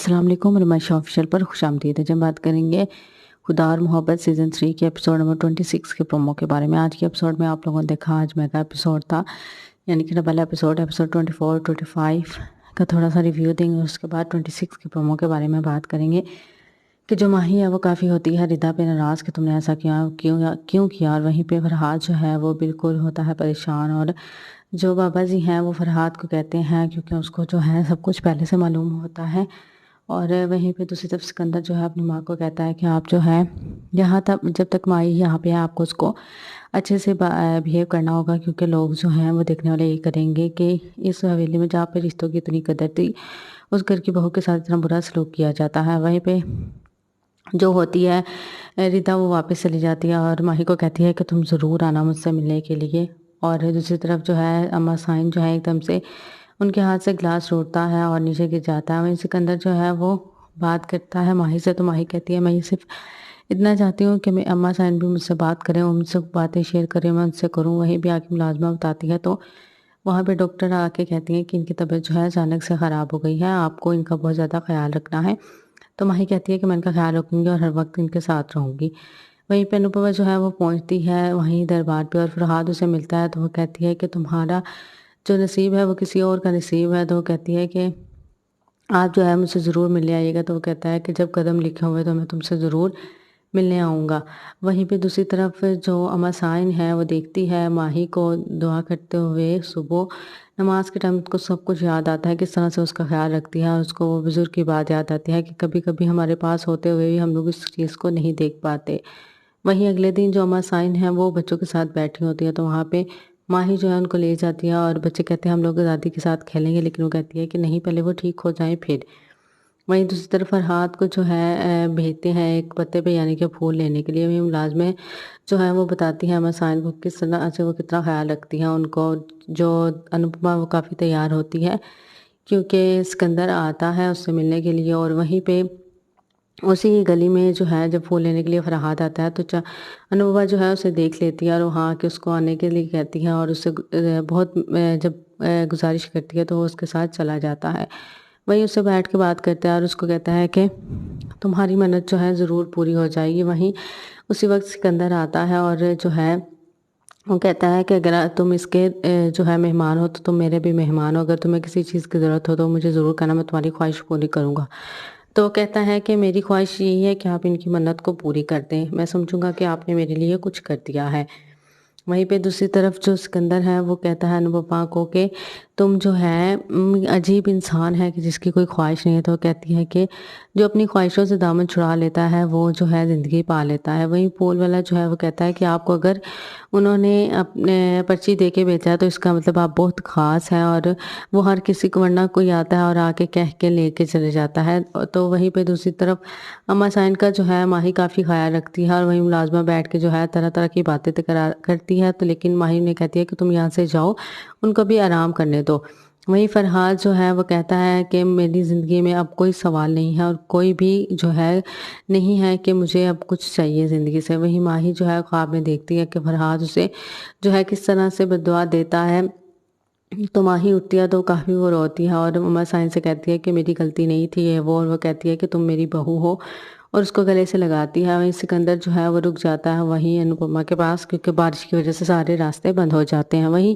अस्सलाम वालेकुम रमाश ऑफिशियल पर खुशामदीद है। जब बात करेंगे खुदा और मोहब्बत सीज़न 3 के एपिसोड नंबर 26 के प्रोमो के बारे में। आज के एपिसोड में आप लोगों ने देखा आज मेगा एपिसोड था, यानी कि डबल एपिसोड 24 25 का थोड़ा सा रिव्यू देंगे। उसके बाद 26 के प्रोमो के बारे में बात करेंगे कि जो माही है वो काफ़ी होती है रिदा पे नाराज़ कि तुमने ऐसा किया क्यों किया। और वहीं पे फरहाद जो है वो बिल्कुल होता है परेशान, और जो बाबा जी हैं वो फरहाद को कहते हैं क्योंकि उसको जो है सब कुछ पहले से मालूम होता है। और वहीं पे दूसरी तरफ सिकंदर जो है अपनी माँ को कहता है कि आप जो है यहाँ तक जब तक माई यहाँ पे है आपको उसको अच्छे से बिहेव करना होगा, क्योंकि लोग जो हैं वो देखने वाले ये करेंगे कि इस हवेली में जहाँ पे रिश्तों की इतनी कदर थी उस घर की बहू के साथ इतना बुरा सलूक किया जाता है। वहीं पे जो होती है रिदा वो वापस चली जाती है और माही को कहती है कि तुम ज़रूर आना मुझसे मिलने के लिए। और दूसरी तरफ जो है अम्मा साइन जो है एकदम से उनके हाथ से ग्लास टूटता है और नीचे गिर जाता है। वहीं सिकंदर जो है वो बात करता है माही से, तो माही कहती है मैं ये सिर्फ इतना चाहती हूँ कि मैं अम्मा साइन भी मुझसे बात करें, वो मुझसे बातें शेयर करें, मैं उनसे करूँ। वहीं भी आके मुलाजमा बताती है तो वहाँ पे डॉक्टर आके कहती हैं कि इनकी तबीयत जो है अचानक से ख़राब हो गई है, आपको इनका बहुत ज़्यादा ख्याल रखना है। तो माही कहती है कि मैं इनका ख्याल रखूँगी और हर वक्त इनके साथ रहूँगी। वहीं पे अनुपमा जो है वो पहुँचती है वहीं दरबार पे और फरहाद उसे मिलता है, तो वो कहती है कि तुम्हारा जो नसीब है वो किसी और का नसीब है। तो वो कहती है कि आप जो है मुझसे ज़रूर मिलने आइएगा। तो वो कहता है कि जब कदम लिखे हुए तो मैं तुमसे ज़रूर मिलने आऊँगा। वहीं पे दूसरी तरफ जो अम्मा साइन है वो देखती है माही को दुआ करते हुए सुबह नमाज के टाइम उसको सब कुछ याद आता है, किस तरह से उसका ख्याल रखती है। और उसको वो बुज़ुर्ग की बात याद आती है कि कभी कभी हमारे पास होते हुए भी हम लोग इस चीज़ को नहीं देख पाते। वहीं अगले दिन जो अम्मा साइन है वो बच्चों के साथ बैठी होती है, तो वहाँ पे माही जो है उनको ले जाती है और बच्चे कहते हैं हम लोग दादी के साथ खेलेंगे, लेकिन वो कहती है कि नहीं पहले वो ठीक हो जाए फिर। वहीं दूसरी तरफ फरहाद को जो है भेजते हैं एक पत्ते पे यानी कि फूल लेने के लिए। वहीं मुलाजमें जो है वो बताती हैं अम्मा साइन को किस तरह से वो कितना ख्याल रखती हैं उनको। जो अनुपमा वो काफ़ी तैयार होती है क्योंकि सिकंदर आता है उससे मिलने के लिए। और वहीं पे उसी गली में जो है जब फूल लेने के लिए फरहाद आता है तो अनुपमा जो है उसे देख लेती है और वहाँ आके उसको आने के लिए कहती है और उससे बहुत जब गुजारिश करती है तो वो उसके साथ चला जाता है। वहीं उससे बैठ के बात करता है और उसको कहता है कि तुम्हारी मन्नत जो है ज़रूर पूरी हो जाएगी। वहीं उसी वक्त सिकंदर आता है और जो है वो कहता है कि अगर तुम इसके जो है मेहमान हो तो तुम मेरे भी मेहमान हो, अगर तुम्हें किसी चीज़ की ज़रूरत हो तो मुझे ज़रूर कहना, मैं तुम्हारी ख्वाहिश पूरी करूँगा। तो वो कहता है कि मेरी ख्वाहिश यही है कि आप इनकी मन्नत को पूरी कर दें, मैं समझूंगा कि आपने मेरे लिए कुछ कर दिया है। वहीं पे दूसरी तरफ जो सिकंदर है वो कहता है अनुपमा को कि तुम जो है अजीब इंसान है कि जिसकी कोई ख्वाहिश नहीं है। तो वो कहती है कि जो अपनी ख्वाहिशों से दामन छुड़ा लेता है वो जो है ज़िंदगी पा लेता है। वहीं पोल वाला जो है वो कहता है कि आपको अगर उन्होंने अपने पर्ची दे के बेचा है तो इसका मतलब आप बहुत ख़ास हैं, और वो हर किसी को, वरना कोई आता है और आके कह के लेके चले जाता है। तो वहीं पे दूसरी तरफ अम्मा साइन का जो है माही काफ़ी ख्याल रखती है और वहीं मुलाजमा बैठ के जो है तरह तरह की बातें तो करती है। तो लेकिन माही ने कहती है कि तुम यहाँ से जाओ, उनको भी आराम करने दो। वहीं फरहाद जो है वो कहता है कि मेरी ज़िंदगी में अब कोई सवाल नहीं है और कोई भी जो है नहीं है कि मुझे अब कुछ चाहिए ज़िंदगी से। वहीं माही जो है ख्वाब में देखती है कि फरहाद उसे जो है किस तरह से बद्दुआ देता है। तो माही उठती है तो काफ़ी वो रोती है और मम्मा साइन से कहती है कि मेरी गलती नहीं थी ये वो, और वो कहती है कि तुम मेरी बहू हो और उसको गले से लगाती है। वहीं सिकंदर जो है वो रुक जाता है वहीं अनुपमा के पास, क्योंकि बारिश की वजह से सारे रास्ते बंद हो जाते हैं। वहीं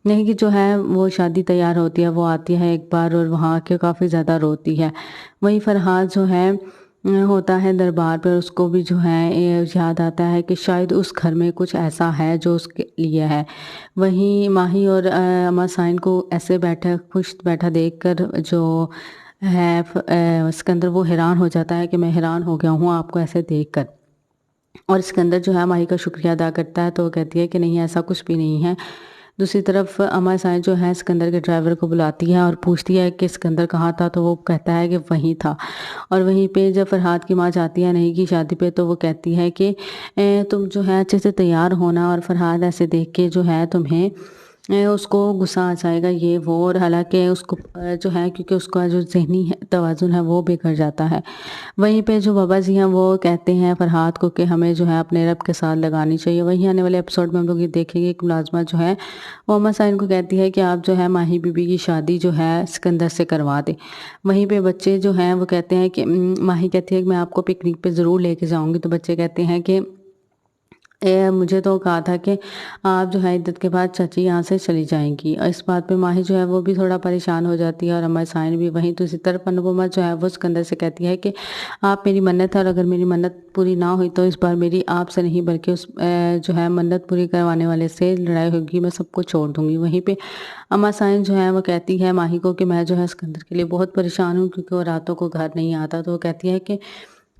नहीं कि जो है वो शादी तैयार होती है, वो आती है एक बार और वहाँ आके काफ़ी ज़्यादा रोती है। वहीं फरहाद जो है होता है दरबार पर, उसको भी जो है ये याद आता है कि शायद उस घर में कुछ ऐसा है जो उसके लिए है। वहीं माही और अम्मा साइन को ऐसे बैठा खुश बैठा देखकर जो है सिकंदर वो हैरान हो जाता है कि मैं हैरान हो गया हूँ आपको ऐसे देखकर। और सिकंदर जो है माही का शुक्रिया अदा करता है तो वो कहती है कि नहीं ऐसा कुछ भी नहीं है। दूसरी तरफ अम्मा साइन जो है सिकंदर के ड्राइवर को बुलाती है और पूछती है कि सिकंदर कहाँ था, तो वो कहता है कि वहीं था। और वहीं पे जब फरहाद की माँ जाती है नहीं की शादी पे तो वो कहती है कि तुम जो है अच्छे से तैयार होना, और फरहाद ऐसे देख के जो है तुम्हें उसको गुस्सा आ जाएगा ये वो, और हालाँकि उसको जो है, क्योंकि उसका जो ज़हनी है तवाज़ुन है वो बिगड़ जाता है। वहीं पे जो बाबा जी हैं वो कहते हैं फ़रहाद को कि हमें जो है अपने रब के साथ लगानी चाहिए। वहीं आने वाले एपिसोड में हम लोग ये देखेंगे कि मुलाज़िमा जो है वो अम्मा साइन को कहती है कि आप जो है माही बीबी की शादी जो है सिकंदर से करवा दें। वहीं पे बच्चे जो हैं वो कहते हैं कि माही कहती है कि मैं आपको पिकनिक पे ज़रूर लेके जाऊँगी। तो बच्चे कहते हैं कि मुझे तो कहा था कि आप जो है इद्दत के बाद चाची यहाँ से चली जाएँगी। और इस बात पे माही जो है वो भी थोड़ा परेशान हो जाती है और अम्मा साइन भी। वहीं दूसरी तरफ अनुपमा जो है वो सिकंदर से कहती है कि आप मेरी मन्नत है, और अगर मेरी मन्नत पूरी ना हुई तो इस बार मेरी आपसे नहीं बल्कि उस जो है मन्नत पूरी करवाने वाले से लड़ाई होगी, मैं सबको छोड़ दूँगी। वहीं पे अम्मा साइन जो है वो कहती है माही को कि मैं जो है सिकंदर के लिए बहुत परेशान हूँ, क्योंकि वो रातों को घर नहीं आता। तो वो कहती है कि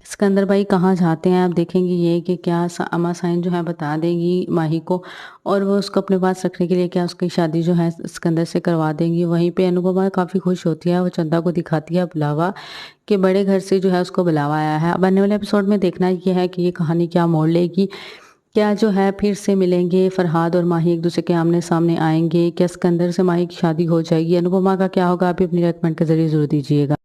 सिकंदर भाई कहाँ जाते हैं, आप देखेंगी ये कि क्या अम्मा साइन जो है बता देंगी माही को, और वो उसको अपने पास रखने के लिए क्या उसकी शादी जो है सिकंदर से करवा देंगी। वहीं पे अनुपमा काफ़ी खुश होती है, वो चंदा को दिखाती है बुलावा कि बड़े घर से जो है उसको बुलावा आया है। अब आने वाले एपिसोड में देखना ये है कि ये कहानी क्या मोड़ लेगी। क्या जो है फिर से मिलेंगे फरहाद और माही, एक दूसरे के आमने सामने आएंगे, क्या सिकंदर से माही की शादी हो जाएगी, अनुपमा का क्या होगा, आप भी अपनी रेकमेंड के जरिए जरूर दीजिएगा।